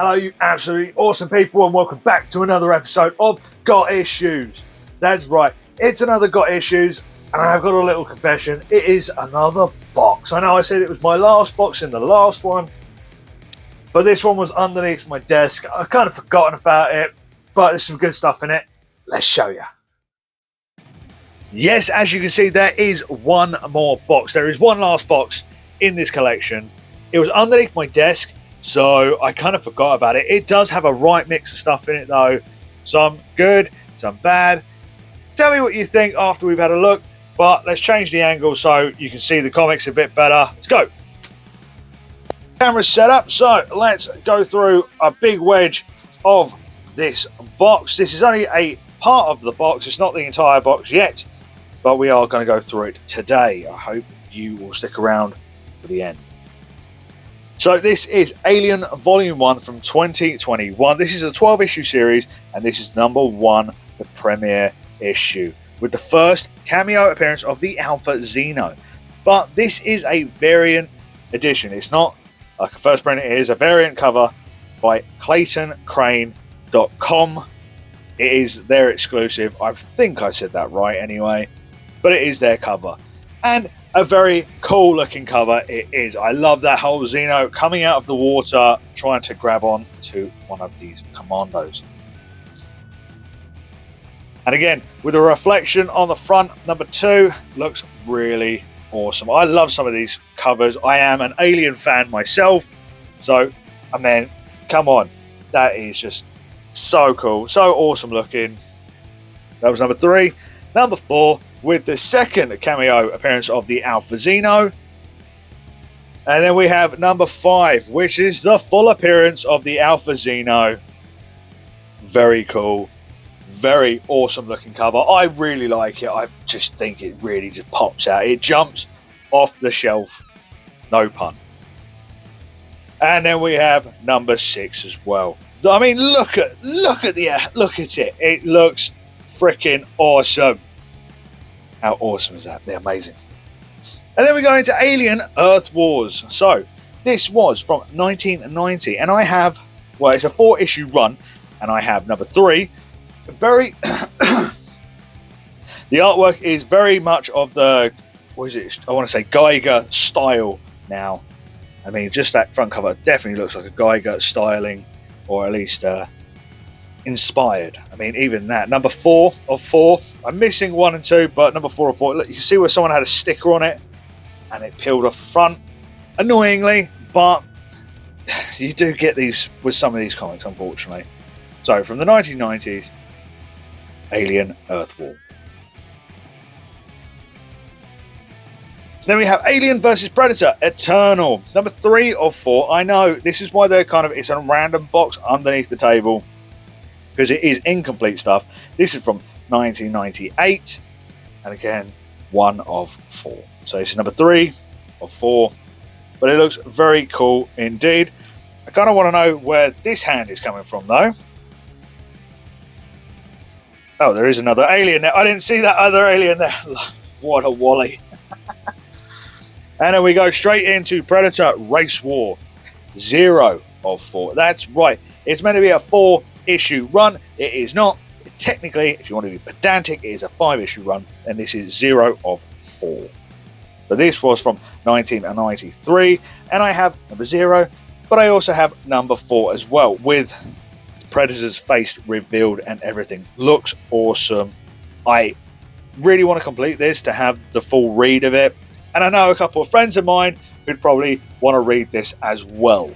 Hello, you absolutely awesome people, and welcome back to another episode of Got Issues. That's right, it's another Got Issues, and I've got a little confession. It is another box. I know I said it was my last box in the last one, but this one was underneath my desk. I've kind of forgotten about it, but there's some good stuff in it. Let's show you. Yes, as you can see, there is one more box. There is one last box in this collection. It was underneath my desk, so I kind of forgot about it. It does have a right mix of stuff in it, though. Some good, some bad. Tell me what you think after we've had a look, but let's change the angle so you can see the comics a bit better. Let's go. Camera's set up, so let's go through a big wedge of this box. This is only a part of the box. It's not the entire box yet, but we are going to go through it today. I hope you will stick around for the end. So this is Alien Volume 1 from 2021. This is a 12-issue series, and this is number 1, the premiere issue, with the first cameo appearance of the Alpha Xeno. But this is a variant edition. It's not like a first print. It is a variant cover by ClaytonCrane.com. It is their exclusive. I think I said that right anyway, but it is their cover. And a very cool looking cover it is. I love that whole Xeno coming out of the water trying to grab on to one of these commandos. And again, with a reflection on the front, number 2 looks really awesome. I love some of these covers. I am an Alien fan myself, so I mean, come on, that is just so cool, so awesome looking. That was number 3. Number 4, with the second cameo appearance of the Alpha Xeno. And then we have number 5, which is the full appearance of the Alpha Xeno. Very cool. Very awesome looking cover. I really like it. I just think it really just pops out. It jumps off the shelf. No pun. And then we have number 6 as well. I mean, look at it. It looks freaking awesome. How awesome is that? They're amazing. And then we go into Alien Earth Wars. So this was from 1990, and I have, well, it's a 4-issue run, and I have number 3. Very the artwork is very much of the, what is it? I want to say Geiger style now. I mean, just that front cover definitely looks like a Geiger styling, or at least inspired. I mean, even that. Number 4 of 4. I'm missing 1 and 2, but number 4 of 4. Look, you can see where someone had a sticker on it and it peeled off the front. Annoyingly, but you do get these with some of these comics, unfortunately. So, from the 1990s, Alien Earth War. Then we have Alien vs Predator Eternal, number 3 of 4. I know this is why they're it's a random box underneath the table, because it is incomplete stuff. This is from 1998, and again, 1 of 4. So this is number 3 of 4, but it looks very cool indeed. I kind of want to know where this hand is coming from, though. Oh, there is another alien there. I didn't see that other alien there. What a wally. And then we go straight into Predator Race War, 0 of 4. That's right. It's meant to be a 4-issue run. It is not. Technically, if you want to be pedantic, it is a 5-issue run, and this is 0 of 4. So this was from 1993, and I have number 0, but I also have number 4 as well, with Predator's face revealed and everything. Looks awesome. I really want to complete this to have the full read of it, and I know a couple of friends of mine who'd probably want to read this as well.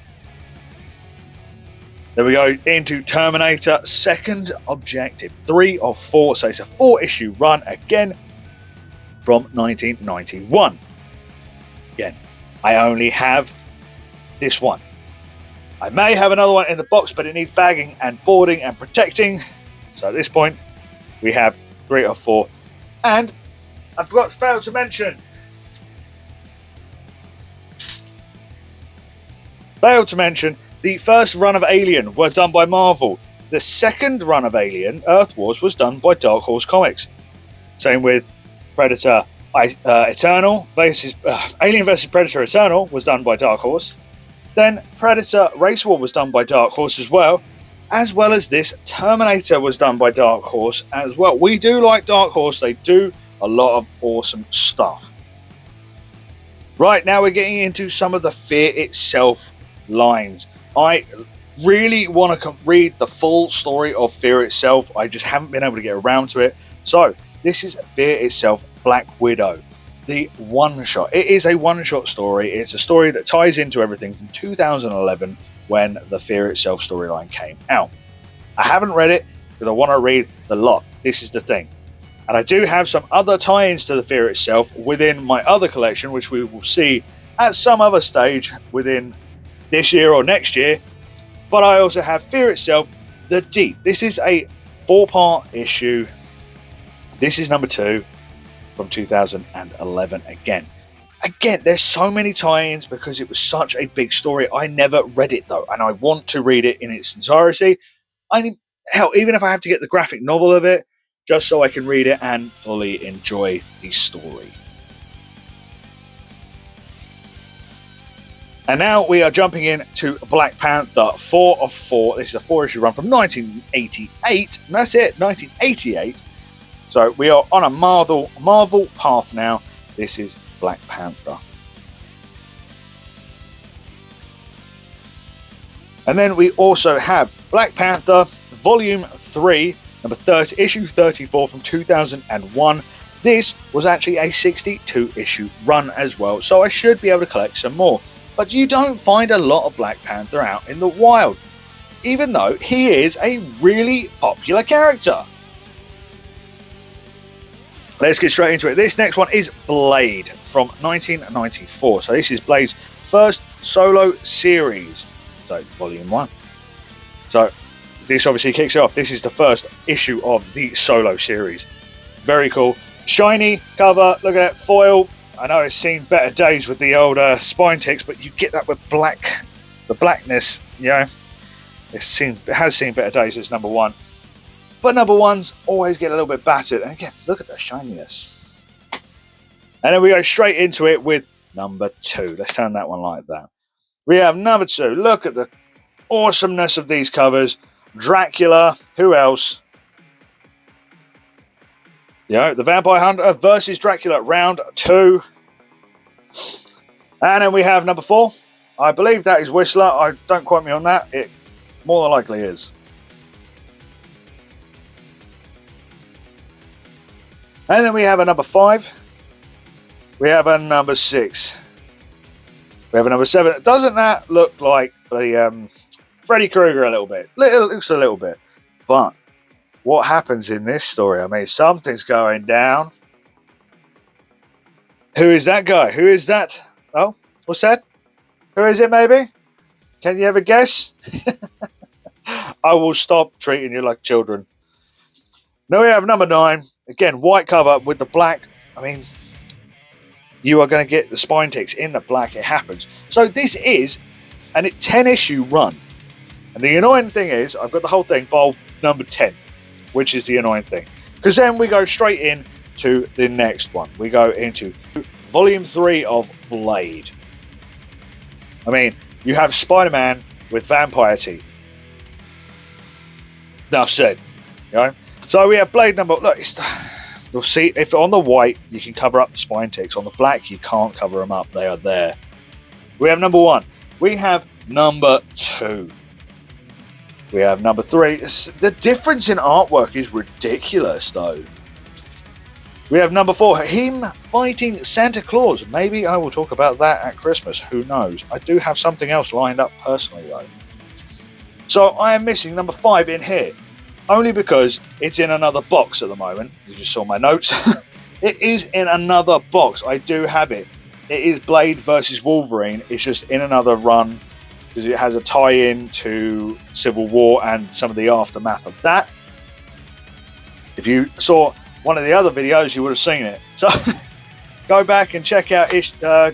Then we go into Terminator Second Objective, 3 of 4. So it's a 4-issue run again from 1991. Again, I only have this one. I may have another one in the box, but it needs bagging and boarding and protecting. So at this point, we have 3 of 4. And I failed to mention the first run of Alien were done by Marvel. The second run of Alien, Earth Wars, was done by Dark Horse Comics. Same with Predator Eternal versus Alien vs Predator Eternal was done by Dark Horse. Then Predator Race War was done by Dark Horse as well as this Terminator was done by Dark Horse as well. We do like Dark Horse, they do a lot of awesome stuff. Right, now we're getting into some of the Fear Itself lines. I really want to read the full story of Fear Itself, I just haven't been able to get around to it. So, this is Fear Itself Black Widow, the one-shot. It is a one-shot story. It's a story that ties into everything from 2011 when the Fear Itself storyline came out. I haven't read it because I want to read the lot. This is the thing. And I do have some other tie-ins to the Fear Itself within my other collection, which we will see at some other stage within this year or next year. But I also have Fear Itself, The Deep. This is a 4-part issue. This is number 2 from 2011 again. Again, there's so many tie-ins because it was such a big story. I never read it though, and I want to read it in its entirety. Hell, even if I have to get the graphic novel of it, just so I can read it and fully enjoy the story. And now we are jumping in to Black Panther 4 of 4. This is a 4-issue run from 1988. And that's it, 1988. So we are on a Marvel path now. This is Black Panther. And then we also have Black Panther Volume 3, number 30, issue 34 from 2001. This was actually a 62-issue run as well, so I should be able to collect some more. But you don't find a lot of Black Panther out in the wild, even though he is a really popular character. Let's get straight into it. This next one is Blade from 1994. So this is Blade's first solo series. So volume 1. So this obviously kicks off. This is the first issue of the solo series. Very cool. Shiny cover. Look at that foil. I know it's seen better days with the old spine ticks, but you get that with black. The blackness, you know. It has seen better days as number 1. But number 1s always get a little bit battered. And again, look at the shininess. And then we go straight into it with number 2. Let's turn that one like that. We have number 2. Look at the awesomeness of these covers. Dracula. Who else? The Vampire Hunter versus Dracula round 2. And then we have number 4. I believe that is Whistler. Don't quote me on that. It more than likely is. And then we have a number 5. We have a number 6. We have a number 7. Doesn't that look like the Freddy Krueger a little bit? It looks a little bit. But what happens in this story? I mean, something's going down. Who is that guy? Who is that? Oh, what's that? Who is it maybe? Can you ever guess? I will stop treating you like children. Now we have number 9. Again, white cover with the black. I mean, you are going to get the spine ticks in the black. It happens. So this is a 10-issue run. And the annoying thing is, I've got the whole thing by number 10, which is the annoying thing. Because then we go straight in to the next one. We go into Volume 3 of Blade. I mean, you have Spider-Man with vampire teeth. Enough said. You know? So we have Blade number... Look, you'll see, if on the white, you can cover up the spine ticks. On the black, you can't cover them up. They are there. We have number 1. We have number 2. We have number 3. The difference in artwork is ridiculous, though. We have number 4. Him fighting Santa Claus. Maybe I will talk about that at Christmas. Who knows? I do have something else lined up personally, though. So I am missing number 5 in here. Only because it's in another box at the moment. You just saw my notes. It is in another box. I do have it. It is Blade versus Wolverine. It's just in another run because it has a tie-in to Civil War and some of the aftermath of that. If you saw one of the other videos, you would have seen it. So go back and check out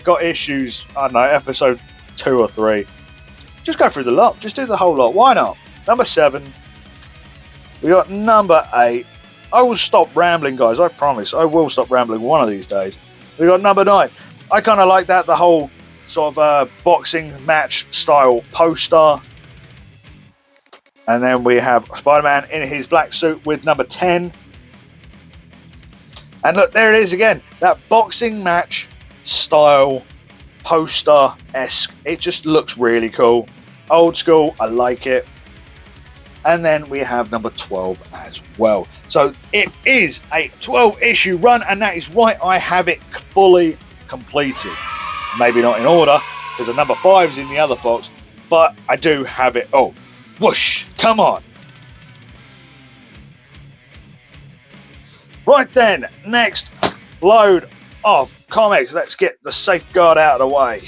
Got Issues, I don't know, episode 2 or 3. Just go through the lot. Just do the whole lot. Why not? Number 7. We got number 8. I will stop rambling, guys. I promise. I will stop rambling one of these days. We got number 9. I kind of like that, the whole sort of a boxing match style poster. And then we have Spider-Man in his black suit with number 10. And look, there it is again. That boxing match style poster-esque. It just looks really cool. Old school, I like it. And then we have number 12 as well. So it is a 12-issue run, and that is right, I have it fully completed. Maybe not in order, because the number 5 is in the other box, but I do have it. Oh, whoosh, come on. Right then, next load of comics. Let's get the safeguard out of the way.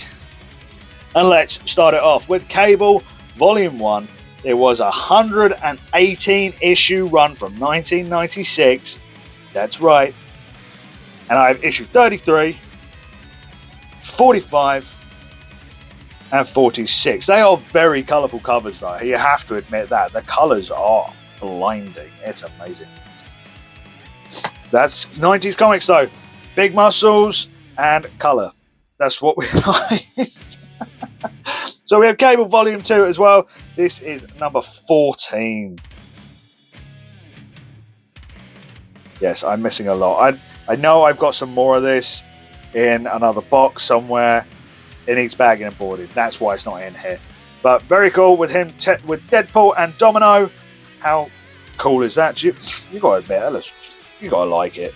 And let's start it off with Cable Volume 1. It was a 118 issue run from 1996. That's right. And I have issue 33, 45, and 46. They are very colourful covers though. You have to admit that. The colours are blinding. It's amazing. That's 90s comics though. Big muscles and colour. That's what we like. So we have Cable Volume 2 as well. This is number 14. Yes, I'm missing a lot. I know I've got some more of this in another box somewhere. It needs bagging and boarding. That's why it's not in here. But very cool with him, with Deadpool and Domino. How cool is that? You got to admit, you got to like it.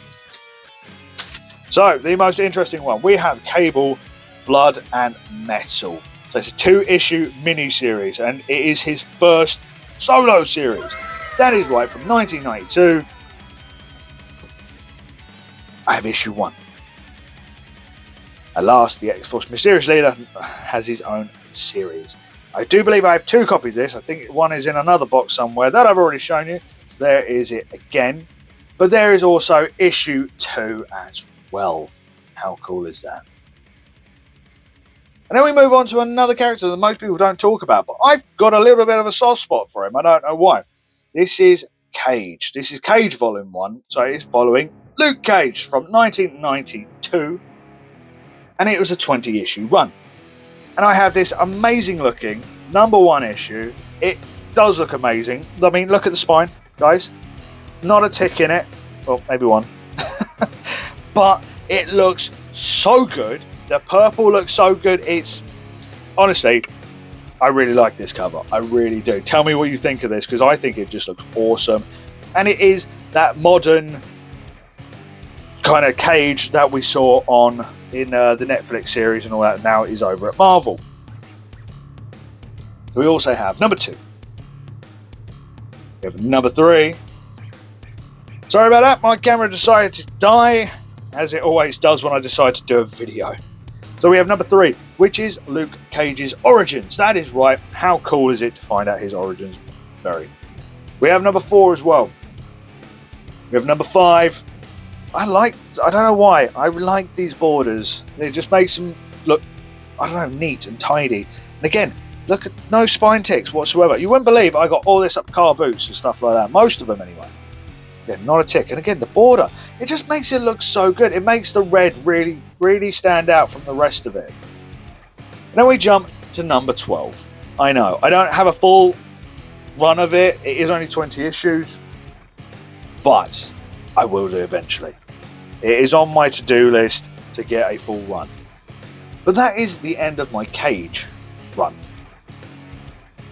So, the most interesting one. We have Cable, Blood and Metal. So it's a 2-issue mini-series, and it is his first solo series. That is right, from 1992. I have issue 1. At last, the X-Force Mysterious Leader has his own series. I do believe I have 2 copies of this. I think one is in another box somewhere. That I've already shown you. So there is it again. But there is also issue 2 as well. How cool is that? And then we move on to another character that most people don't talk about, but I've got a little bit of a soft spot for him. I don't know why. This is Cage. This is Cage Volume 1, so it's following Luke Cage from 1992, and it was a 20-issue run. And I have this amazing looking number 1 issue. It does look amazing. I mean, look at the spine, guys. Not a tick in it. Well, maybe one. But it looks so good. The purple looks so good. It's honestly, I really like this cover. I really do. Tell me what you think of this, because I think it just looks awesome. And it is that modern kind of Cage that we saw in the Netflix series and all that. Now it is over at Marvel. We also have number 2. We have number 3. Sorry about that. My camera decided to die, as it always does when I decide to do a video. So we have number 3, which is Luke Cage's origins. That is right. How cool is it to find out his origins? Very. We have number 4 as well. We have number 5. I don't know why, I like these borders. It just makes them look, I don't know, neat and tidy. And again, look at no spine ticks whatsoever. You wouldn't believe I got all this up car boots and stuff like that. Most of them anyway. Yeah, not a tick. And again, the border, it just makes it look so good. It makes the red really, really stand out from the rest of it. And then we jump to number 12. I know, I don't have a full run of it. It is only 20 issues. But I will do eventually. It is on my to-do list to get a full run. But that is the end of my Cage run.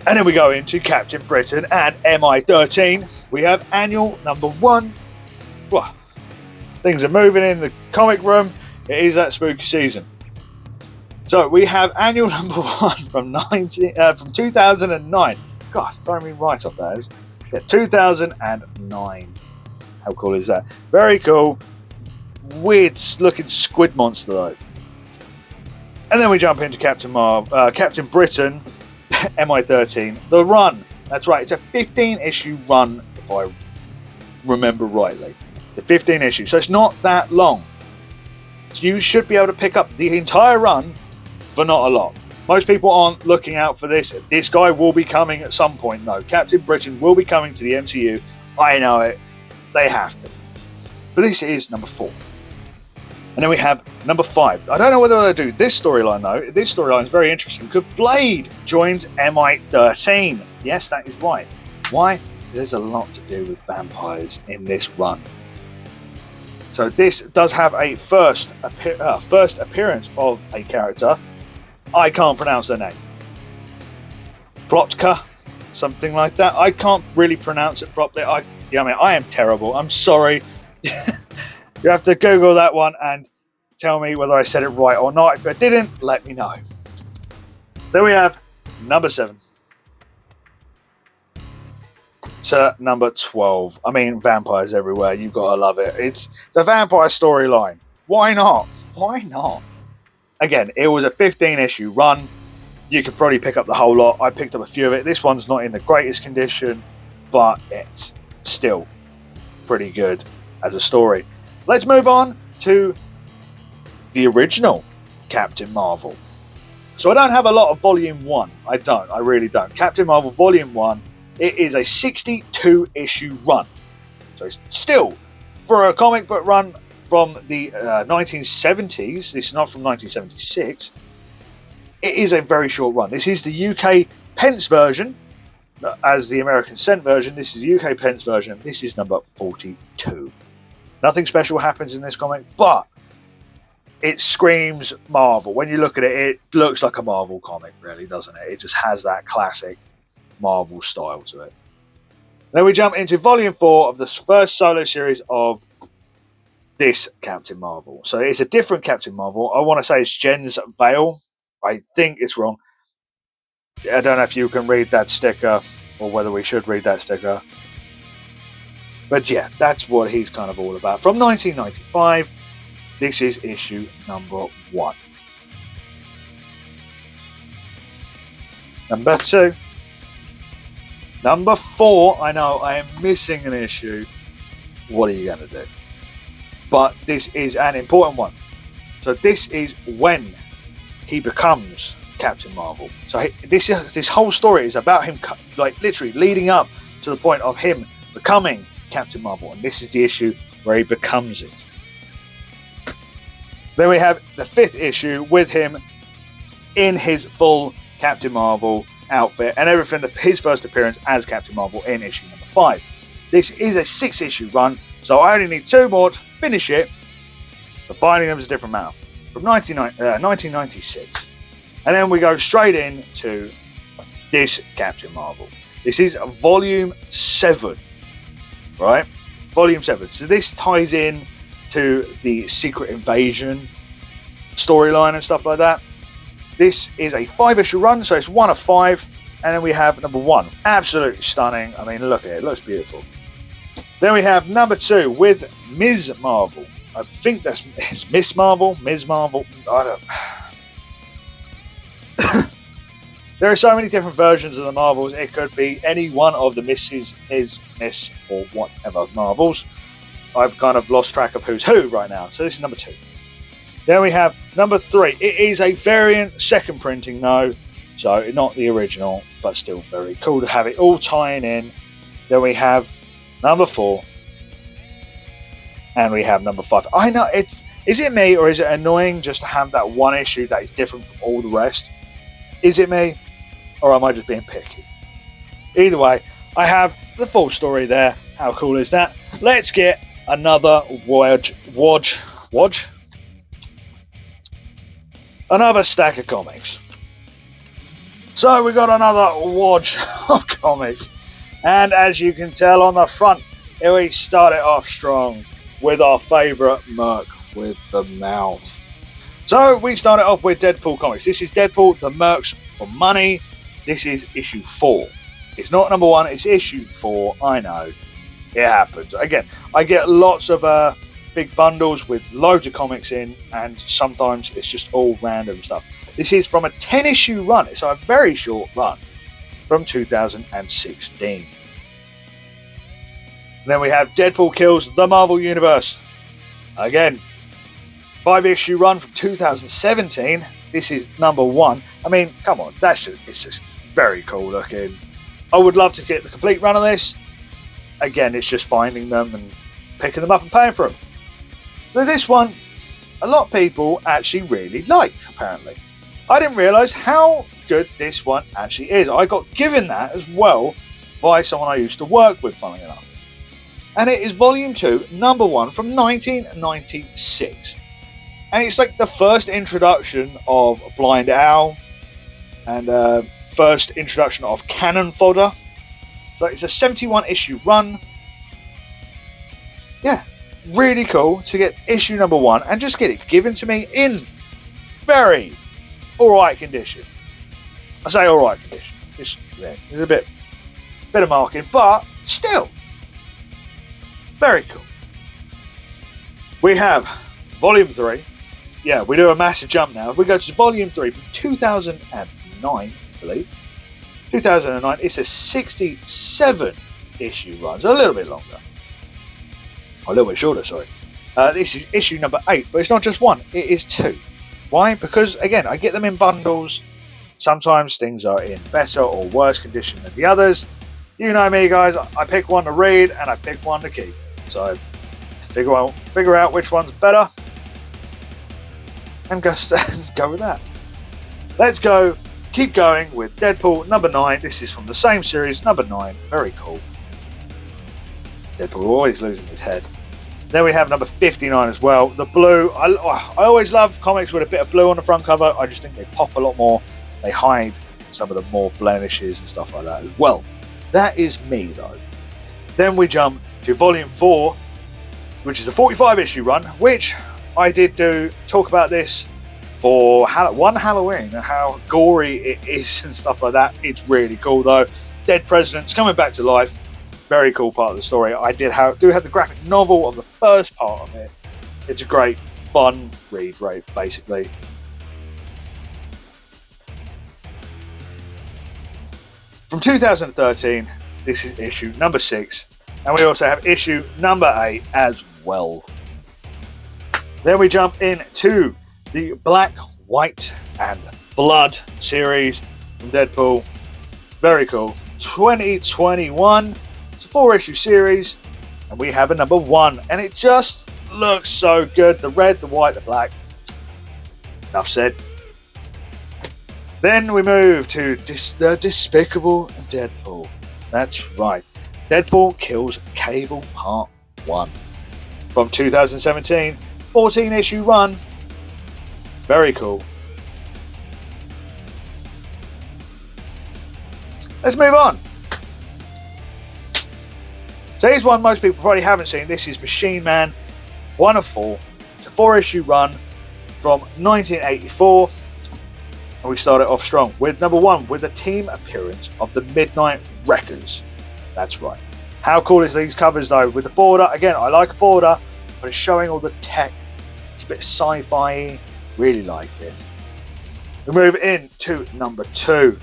And then we go into Captain Britain and MI13. We have annual number 1. Well, things are moving in the comic room. It is that spooky season. So we have annual number 1 from 2009. God, throwing me right off that is. Yeah, 2009. How cool is that? Very cool. Weird looking squid monster though. And then we jump into Captain Britain, MI13, the run. That's right, it's a 15-issue run, if I remember rightly. It's a 15 issue, so it's not that long. So you should be able to pick up the entire run for not a lot. Most people aren't looking out for this. This guy will be coming at some point, though. Captain Britain will be coming to the MCU. I know it. They have to. But this is number 4. And then we have number 5. I don't know whether they do this storyline though. This storyline is very interesting because Blade joins MI13. Yes, that is right. Why? There's a lot to do with vampires in this run. So this does have a first appearance of a character. I can't pronounce their name. Plotka, something like that. I can't really pronounce it properly. I am terrible. I'm sorry. You have to Google that one and tell me whether I said it right or not. If I didn't, let me know. Then we have number 7 to number 12. I mean, vampires everywhere. You've got to love it. It's a vampire storyline. Why not? Why not? Again, it was a 15-issue run. You could probably pick up the whole lot. I picked up a few of it. This one's not in the greatest condition, but it's still pretty good as a story. Let's move on to the original Captain Marvel. So I don't have a lot of Volume 1. I don't. I really don't. Captain Marvel Volume 1, it is a 62-issue run. So it's still, for a comic book run from the 1970s, this is not from 1976, it is a very short run. This is the UK pence version, as the American cent version. This is the UK pence version. This is number 42. Nothing special happens in this comic, but it screams Marvel. When you look at it, it looks like a Marvel comic, really, doesn't it? It just has that classic Marvel style to it. Then we jump into Volume 4 of the first solo series of this Captain Marvel. So it's a different Captain Marvel. I want to say it's Jen's Veil. I think it's wrong. I don't know if you can read that sticker or whether we should read that sticker. But yeah, that's what he's kind of all about. From 1995, this is issue number 1. Number 2. Number 4. I know I am missing an issue. What are you going to do? But this is an important one. So this is when he becomes Captain Marvel. So this whole story is about him, like literally leading up to the point of him becoming Captain Marvel, and this is the issue where he becomes it. Then we have the 5th issue with him in his full Captain Marvel outfit and everything, his first appearance as Captain Marvel in issue number 5. This is a 6-issue run, so I only need 2 more to finish it, but finding them is a different matter. From 1996. And then we go straight into this Captain Marvel. This is Volume 7. Right? Volume 7. So this ties in to the Secret Invasion storyline and stuff like that. This is a 5-issue run, so it's 1 of 5. And then we have number 1. Absolutely stunning. I mean, look at it. It looks beautiful. Then we have number 2 with Ms. Marvel. I think it's Miss Marvel. Ms. Marvel. I don't... There are so many different versions of the Marvels. It could be any one of the Mrs., Ms., Miss, or whatever Marvels. I've kind of lost track of who's who right now. So this is number 2. Then we have number 3. It is a variant second printing, no. So not the original, but still very cool to have it all tying in. Then we have number 4. And we have number 5. I know, is it me or is it annoying just to have that one issue that is different from all the rest? Is it me? Or am I just being picky? Either way, I have the full story there. How cool is that? Let's get another another stack of comics. So we got another wodge of comics. And as you can tell on the front, here we start it off strong with our favourite Merc with the mouth. So we started off with Deadpool comics. This is Deadpool, the Mercs for Money. This is issue 4. It's not number 1, it's issue 4. I know. It happens. Again, I get lots of big bundles with loads of comics in, and sometimes it's just all random stuff. This is from a 10-issue run. It's a very short run from 2016. Then we have Deadpool Kills the Marvel Universe. Again, 5-issue run from 2017. This is number 1. I mean, come on, it's just very cool looking. I would love to get the complete run of this. Again, it's just finding them and picking them up and paying for them. So this one, a lot of people actually really like, apparently. I didn't realise how good this one actually is. I got given that as well by someone I used to work with, funnily enough. And it is Volume 2, Number 1 from 1996. And it's like the first introduction of Blind Owl and first introduction of Cannon Fodder. So it's a 71 issue run. Yeah, really cool to get issue number 1 and just get it given to me in very alright condition. I say alright condition. It's a bit of marking, but still very cool. We have Volume 3. Yeah, we do a massive jump now. If we go to Volume 3 from 2009, I believe. 2009, it's a 67 issue run. It's a little bit longer. A little bit shorter, sorry. This is issue number 8, but it's not just one, it is 2. Why? Because, again, I get them in bundles. Sometimes things are in better or worse condition than the others. You know me, guys. I pick one to read and I pick one to keep. So, to figure out which one's better, and go with that. Let's go. Keep going with Deadpool number 9. This is from the same series, number 9. Very cool. Deadpool always losing his head. Then we have number 59 as well. The blue. I always love comics with a bit of blue on the front cover. I just think they pop a lot more. They hide some of the more blemishes and stuff like that as well. That is me, though. Then we jump to Volume 4, which is a 45 issue run, which I did talk about this for one Halloween, how gory it is and stuff like that. It's really cool, though. Dead presidents coming back to life. Very cool part of the story. I do have the graphic novel of the first part of it. It's a great, fun read, right, basically. From 2013, this is issue number 6. And we also have issue number 8 as well. Then we jump into the Black, White and Blood series from Deadpool. Very cool. From 2021. It's a 4-issue series. And we have a number 1. And it just looks so good. The red, the white, the black. Enough said. Then we move to the Despicable Deadpool. That's right. Deadpool Kills Cable Part 1. From 2017. 14-issue run. Very cool. Let's move on. So here's one most people probably haven't seen. This is Machine Man 1 of 4. It's a 4-issue run from 1984. And we started off strong with number 1 with a team appearance of the Midnight Wreckers. That's right. How cool is these covers though? With the border, again, I like a border, but it's showing all the tech. It's a bit sci-fi. Really like it. We move into number 2.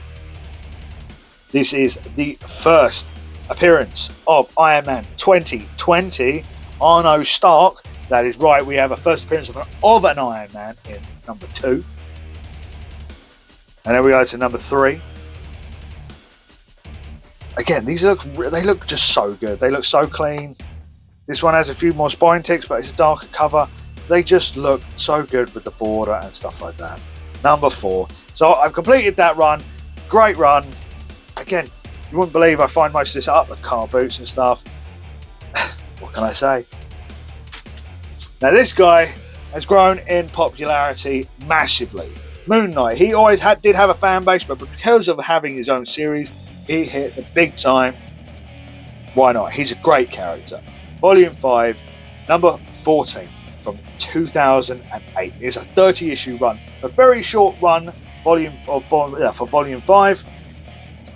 This is the first appearance of Iron Man 2020, Arno Stark. That is right, we have a first appearance of an Iron Man in number 2. And then we go to number 3. Again, they look just so good. They look so clean. This one has a few more spine ticks, but it's a darker cover. They just look so good with the border and stuff like that. Number 4. So I've completed that run. Great run. Again, you wouldn't believe I find most of this up at car boots and stuff. What can I say? Now this guy has grown in popularity massively. Moon Knight. He always did have a fan base, but because of having his own series, he hit the big time. Why not? He's a great character. Volume 5, number 14 from 2008. It's a 30-issue run. A very short run for Volume 5,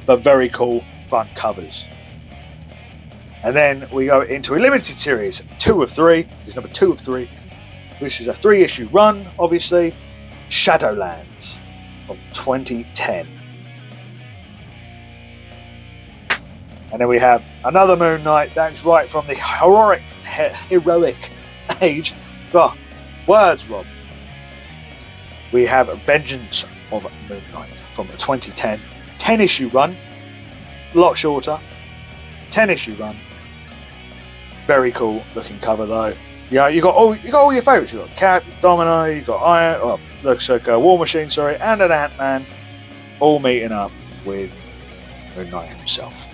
but very cool, fun covers. And then we go into a limited series, 2 of 3. This is number 2 of 3. This is a 3-issue run, obviously. Shadowlands from 2010. And then we have another Moon Knight. That's right, from the heroic age. Oh, words, Rob. We have Vengeance of Moon Knight from the 2010 10-issue run. A lot shorter. 10-issue run. Very cool looking cover though. Yeah, you got all your favourites. You got Cap, Domino, you got Iron. Oh, looks like a War Machine, sorry, and an Ant-Man, all meeting up with Moon Knight himself.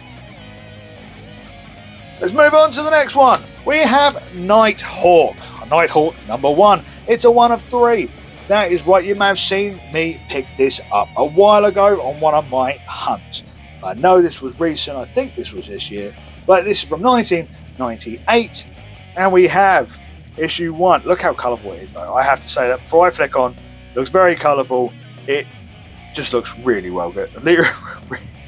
Let's move on to the next one. We have Nighthawk. Nighthawk number 1. It's a 1 of 3. That is right. You may have seen me pick this up a while ago on one of my hunts. I know this was recent. I think this was this year, but this is from 1998. And we have issue 1. Look how colourful it is, though. I have to say that before I flick on. It looks very colourful. It just looks really well good.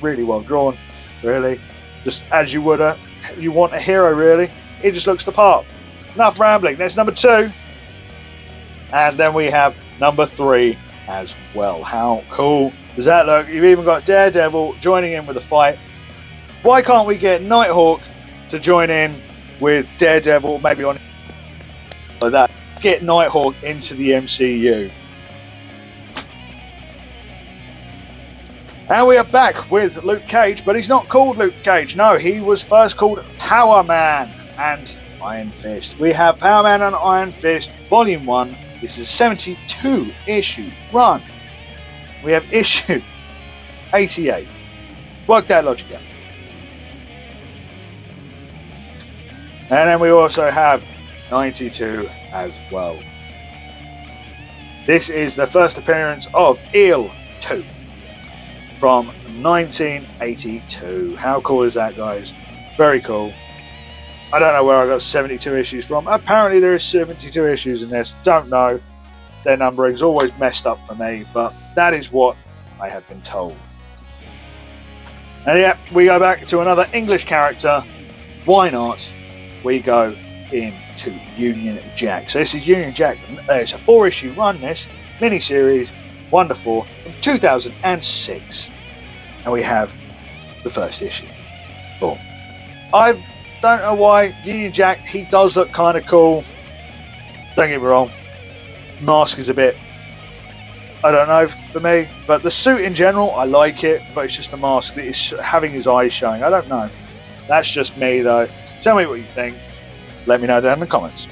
Really well drawn, really. Just as you would you want a hero, really. It just looks the part. Enough rambling. That's number 2. And then we have number 3 as well. How cool does that look? You've even got Daredevil joining in with the fight. Why can't we get Nighthawk to join in with Daredevil, maybe on like that? Get Nighthawk into the MCU. And we are back with Luke Cage, but he's not called Luke Cage. No, he was first called Power Man and Iron Fist. We have Power Man and Iron Fist, Volume 1. This is a 72-issue run. We have issue 88. Work that logic out. And then we also have 92 as well. This is the first appearance of Eel 2 from 1982. How cool is that, guys? Very cool. I don't know where I got 72 issues from. Apparently there is 72 issues in this. Don't know. Their numbering's always messed up for me, but that is what I have been told. And yeah, we go back to another English character. Why not? We go into Union Jack. So this is Union Jack. It's a 4-issue run, this mini-series, 1 to 4, from 2006. And we have the first issue. Boom. I don't know why. Union Jack, he does look kind of cool. Don't get me wrong. Mask is a bit, I don't know, for me. But the suit in general, I like it. But it's just the mask that is having his eyes showing. I don't know. That's just me, though. Tell me what you think. Let me know down in the comments.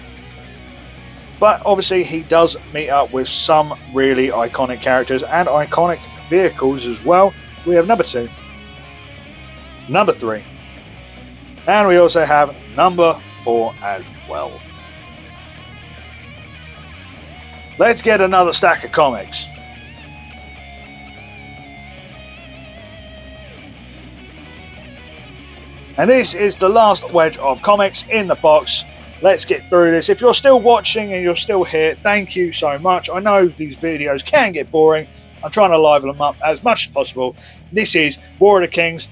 But obviously, he does meet up with some really iconic characters and iconic vehicles as well. We have number 2, number 3, and we also have number 4 as well. Let's get another stack of comics. And this is the last wedge of comics in the box. Let's get through this. If you're still watching and you're still here, thank you so much. I know these videos can get boring. I'm trying to liven them up as much as possible. This is War of the Kings.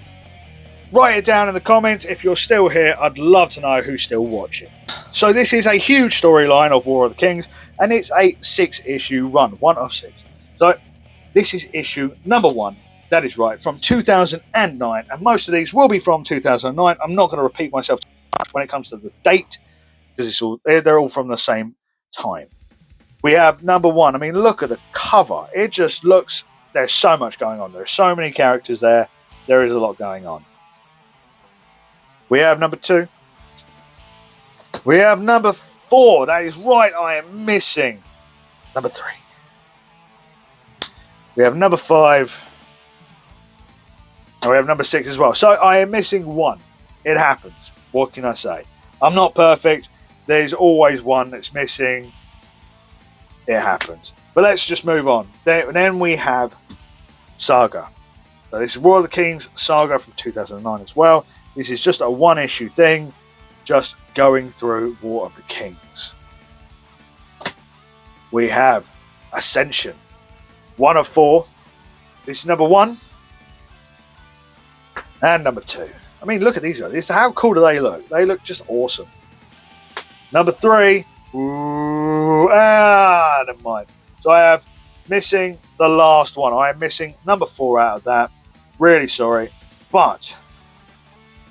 Write it down in the comments if you're still here. I'd love to know who's still watching. So this is a huge storyline of War of the Kings, and it's a 6-issue run, 1 of 6. So this is issue number 1. That is right, from 2009, and most of these will be from 2009. I'm not going to repeat myself too much when it comes to the date, because they're all from the same time. We have number 1. I mean, look at the cover. It just looks, there's so much going on. There's so many characters there. There is a lot going on. We have number 2. We have number 4. That is right, I am missing number 3. We have number 5. And we have number 6 as well. So I am missing 1. It happens. What can I say? I'm not perfect. There's always one that's missing. It happens. But let's just move on. Then we have Saga. So this is War of the Kings Saga from 2009 as well. This is just a 1-issue thing. Just going through War of the Kings. We have Ascension. 1 of 4. This is number 1. And number 2. I mean, look at these guys. How cool do they look? They look just awesome. Number 3. Ooh, never mind. So I have missing the last one. I am missing number 4 out of that. Really sorry. But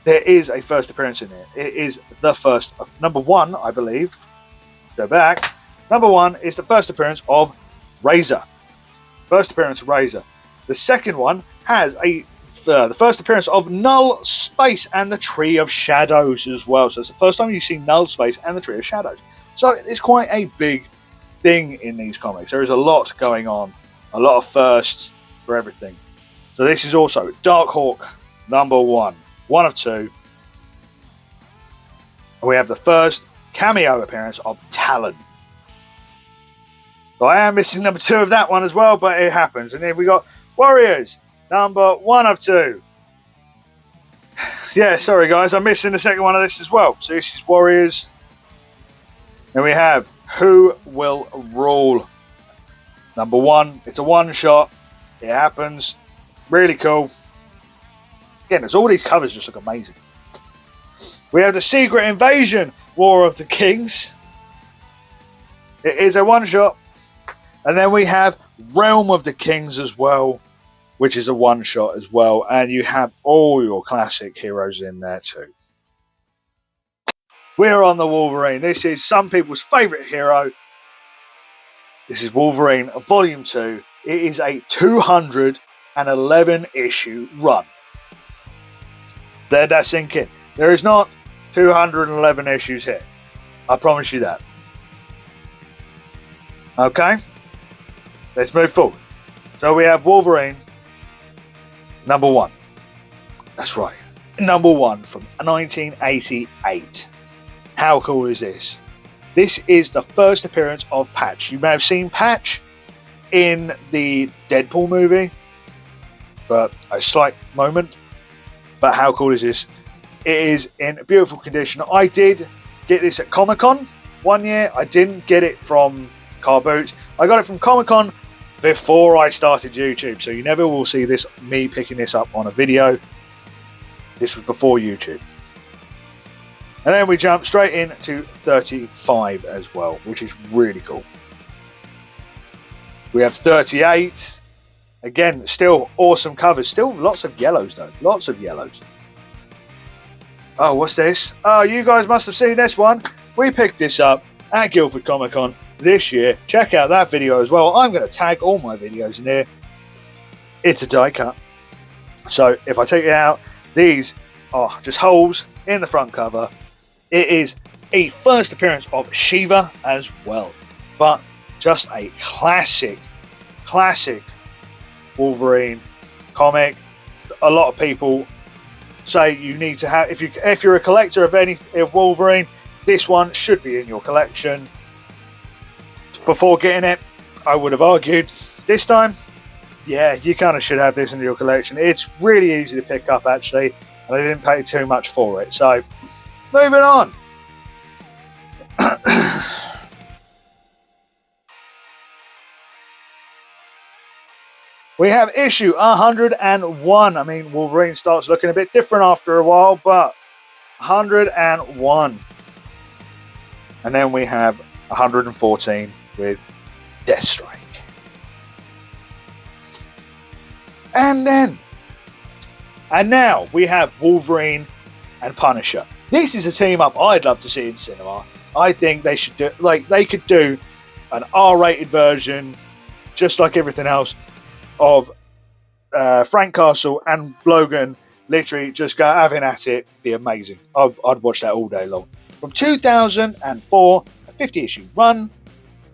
there is a first appearance in it. It is the first. Number 1, I believe. Go back. Number 1 is the first appearance of Razor. First appearance of Razor. The second one has the first appearance of Null Space and the Tree of Shadows as well. So it's the first time you see Null Space and the Tree of Shadows. So it's quite a big thing in these comics. There is a lot going on, a lot of firsts for everything. So this is also Dark Hawk #1, one of two. And we have the first cameo appearance of Talon. So I am missing #2 of that one as well, but it happens. And then we got Warriors, #1 of 2. Yeah, sorry guys, I'm missing the second one of this as well. So this is Warriors. Then we have Who Will Rule, #1. It's a one shot. It happens. Really cool. Again, there's all these covers just look amazing. We have the Secret Invasion, War of the Kings. It is a one shot. And then we have Realm of the Kings as well, which is a one shot as well. And you have all your classic heroes in there too. We're on the Wolverine. This is some people's favourite hero. This is Wolverine Volume 2. It is a 211 issue run. Let that sink in. There is not 211 issues here. I promise you that. Okay? Let's move forward. So we have Wolverine #1. That's right. #1 from 1988. How cool is this? This is the first appearance of Patch. You may have seen Patch in the Deadpool movie for a slight moment. But how cool is this? It is in beautiful condition. I did get this at Comic-Con one year. I didn't get it from Car Boots. I got it from Comic-Con before I started YouTube. So you never will see this, me picking this up on a video. This was before YouTube. And then we jump straight into 35 as well, which is really cool. We have 38. Again, still awesome covers. Still lots of yellows though. Lots of yellows. Oh, what's this? Oh, you guys must have seen this one. We picked this up at Guildford Comic Con this year. Check out that video as well. I'm going to tag all my videos in here. It's a die cut. So if I take it out, these are just holes in the front cover. It is a first appearance of Shiva as well. But just a classic Wolverine comic. A lot of people say you need to have, if you're a collector of Wolverine, this one should be in your collection. Before getting it, I would have argued this time, yeah, you kind of should have this in your collection. It's really easy to pick up actually, and I didn't pay too much for it. So moving on. We have issue 101. I mean, Wolverine starts looking a bit different after a while, but 101. And then we have 114 with Deathstrike. And now we have Wolverine and Punisher. This is a team up I'd love to see in cinema. I think they should do, they could do an R-rated version, just like everything else, of Frank Castle and Logan literally just go having at it. Be amazing. I'd watch that all day long. From 2004, a 50-issue run,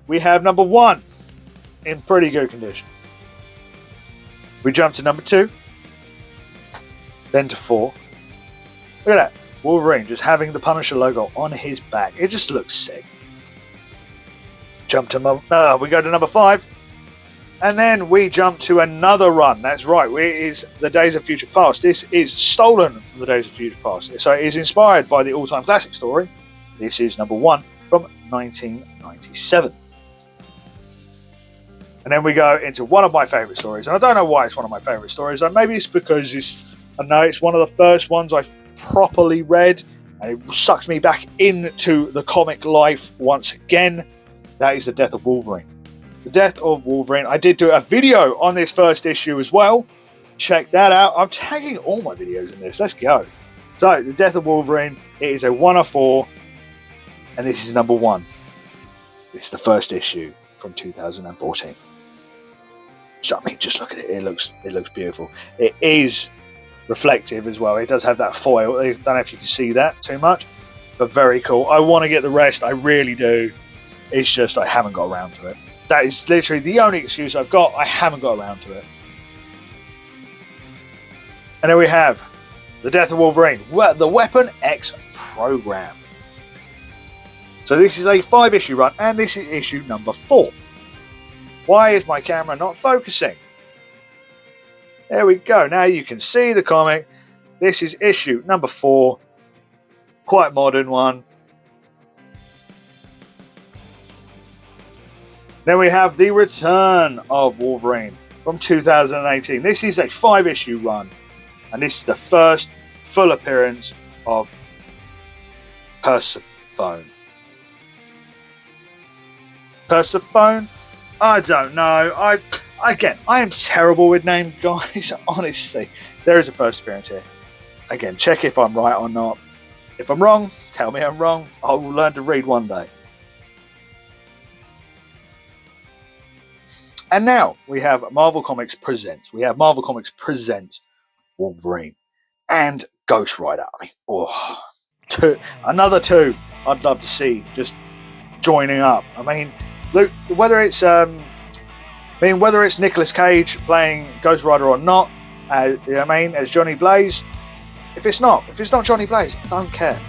we have #1 in pretty good condition. We jump to #2, then to 4. Look at that. Wolverine just having the Punisher logo on his back. It just looks sick. Jump to we go to #5. And then we jump to another run. That's right. It is the Days of Future Past. This is stolen from the Days of Future Past. So it is inspired by the all-time classic story. This is #1 from 1997. And then we go into one of my favourite stories. And I don't know why it's one of my favourite stories. Maybe it's because I know it's one of the first ones I've properly read. And it sucks me back into the comic life once again. That is The Death of Wolverine. The Death of Wolverine. I did do a video on this first issue as well. Check that out. I'm tagging all my videos in this. Let's go. So, The Death of Wolverine. It is a 1 of 4. And this is #1. It's the first issue from 2014. So, I mean, just look at it. It looks beautiful. It is reflective as well. It does have that foil. I don't know if you can see that too much. But very cool. I want to get the rest. I really do. It's just I haven't got around to it. That is literally the only excuse I've got. I haven't got around to it. And then we have The Death of Wolverine, the Weapon X program. So this is a 5-issue run, and this is issue number 4. Why is my camera not focusing? There we go. Now you can see the comic. This is issue number 4. Quite modern one. Then we have The Return of Wolverine from 2018. This is a 5-issue run, and this is the first full appearance of Persephone. Persephone? I don't know. I am terrible with names, guys. Honestly, there is a first appearance here. Again, check if I'm right or not. If I'm wrong, tell me I'm wrong. I will learn to read one day. And now we have Marvel Comics Presents. We have Marvel Comics Presents Wolverine and Ghost Rider. I mean, another two I'd love to see just joining up. I mean, look, whether it's Nicolas Cage playing Ghost Rider or not, as Johnny Blaze. If it's not Johnny Blaze, I don't care.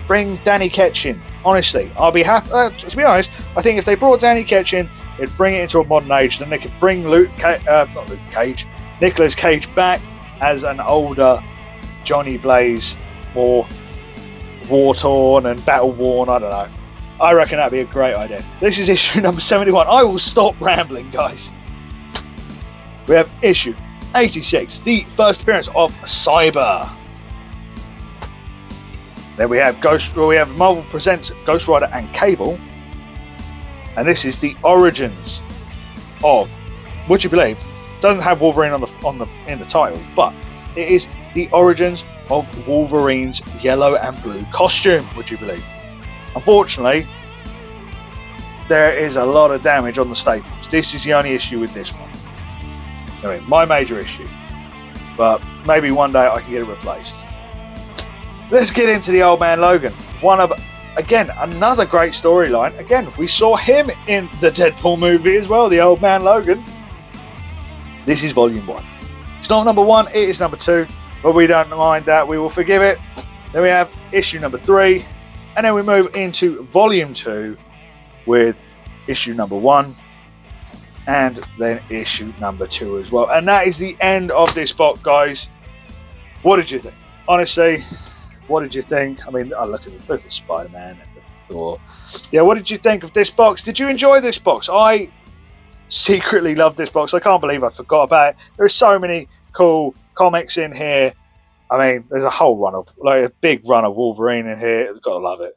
Bring Danny Ketch in. Honestly, I'll be happy. To be honest, I think if they brought Danny Ketch in, it'd bring it into a modern age. Then they could bring Nicolas Cage back as an older Johnny Blaze, more war-torn and battle-worn. I don't know. I reckon that'd be a great idea. This is issue number 71. I will stop rambling, guys. We have issue 86, the first appearance of Cyber. Then we have Marvel Presents Ghost Rider and Cable. And this is the origins of, would you believe, doesn't have Wolverine in the title, but it is the origins of Wolverine's yellow and blue costume, would you believe? Unfortunately, there is a lot of damage on the staples. This is the only issue with this one. I mean, my major issue. But maybe one day I can get it replaced. Let's get into the Old Man Logan. Again, another great storyline. Again, we saw him in the Deadpool movie as well, the Old Man Logan. This is volume 1. It's not number 1, it is number 2. But we don't mind that, we will forgive it. Then we have issue number 3. And then we move into volume 2 with issue number 1. And then issue number 2 as well. And that is the end of this box, guys. What did you think? Honestly, what did you think? I mean, look at the Spider-Man and the Thor. Yeah, what did you think of this box? Did you enjoy this box? I secretly love this box. I can't believe I forgot about it. There's so many cool comics in here. I mean, there's a big run of Wolverine in here. You've got to love it.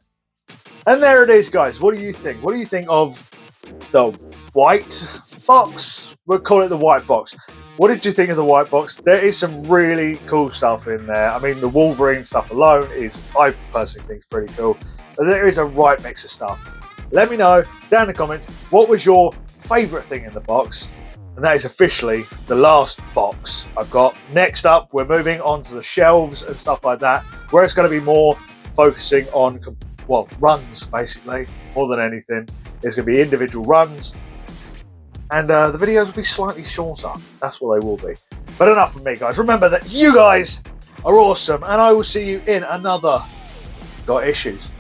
And there it is, guys. What do you think? What do you think of the white box? We'll call it the white box. What did you think of the white box? There is some really cool stuff in there. I mean, the Wolverine stuff alone I personally think is pretty cool. But there is a right mix of stuff. Let me know down in the comments, what was your favourite thing in the box? And that is officially the last box I've got. Next up, we're moving on to the shelves and stuff like that, where it's going to be more focusing on, runs, basically, more than anything. There's going to be individual runs. And the videos will be slightly shorter. That's what they will be. But enough from me, guys. Remember that you guys are awesome. And I will see you in another Got Issues.